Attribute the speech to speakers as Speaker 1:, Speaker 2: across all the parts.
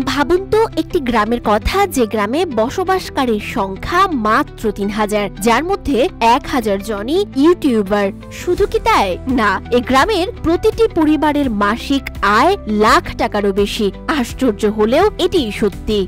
Speaker 1: ভাবুন তো একটি গ্রামের কথা, যে গ্রামে বসবাসকারীর সংখ্যা মাত্র ৩,০০০, যার মধ্যে ১,০০০ জনই ইউটিউবার। শুধু কি তাই না, এই গ্রামের প্রতিটি পরিবারের মাসিক আয় লাখ টাকারও বেশি। আশ্চর্য হলেও এটি সত্যি।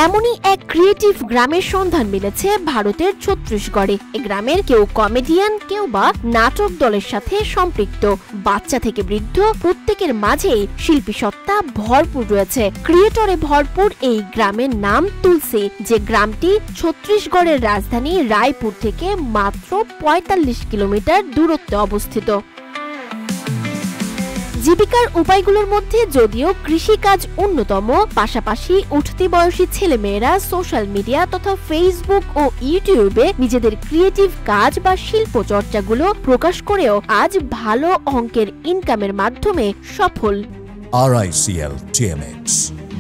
Speaker 1: এমনই এক ক্রিয়েটিভ গ্রামের সন্ধান মিলেছে ভারতের ছত্তিশগড়ে। এই গ্রামের কেউ কমেডিয়ান, কেউ বা নাটক দলের সাথে সম্পৃক্ত। বাচ্চা থেকে বৃদ্ধ প্রত্যেকের মাঝেই শিল্পী সত্তা ভরপুর রয়েছে। ক্রিয়েটরে ভরপুর এই গ্রামের নাম তুলসী, যে গ্রামটি ছত্তিশগড়ের রাজধানী রায়পুর থেকে মাত্র ৪৫ কিলোমিটার দূরত্বে অবস্থিত। জীবিকার উপায়গুলোর মধ্যে যদিও কৃষিকাজ অন্যতম, পাশাপাশি উঠতি বয়সী ছেলেমেয়েরা সোশ্যাল মিডিয়া তথা ফেসবুক ও ইউটিউবে নিজেদের ক্রিয়েটিভ কাজ বা শিল্প চর্চাগুলো প্রকাশ করেও আজ ভালো অঙ্কের ইনকামের মাধ্যমে সফল।
Speaker 2: RICL TMX,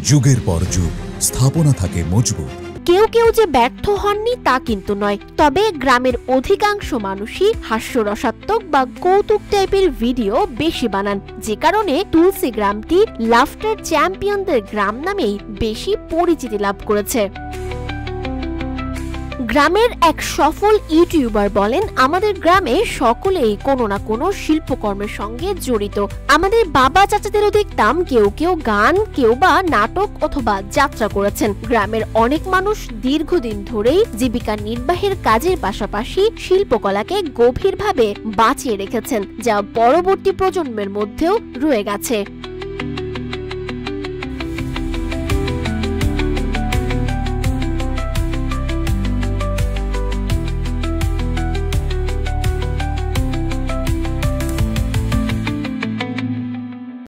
Speaker 2: যুগের পর যুগ স্থাপনা থাকে মজবুত।
Speaker 1: কেউ কেউ যে ব্যর্থ হননি তা কিন্তু নয়, তবে গ্রামের অধিকাংশ মানুষই হাস্যরসাত্মক বা কৌতুক টাইপের ভিডিও বেশি বানান, যে কারণে তুলসী গ্রামটি লাফটার চ্যাম্পিয়নদের গ্রাম নামেই বেশি পরিচিতি লাভ করেছে। গ্রামের এক সফল ইউটিউবার বলেন, আমাদের গ্রামে সকলেই কোনো না কোনো শিল্পকর্মের সঙ্গে জড়িত। আমাদের বাবা চাচাদেরও দেখতাম কেউ কেউ গান, কেউ বা নাটক অথবা যাত্রা করেছেন। গ্রামের অনেক মানুষ দীর্ঘদিন ধরেই জীবিকা নির্বাহের কাজের পাশাপাশি শিল্পকলাকে গভীরভাবে বাঁচিয়ে রেখেছেন, যা পরবর্তী প্রজন্মের মধ্যেও রয়ে গেছে।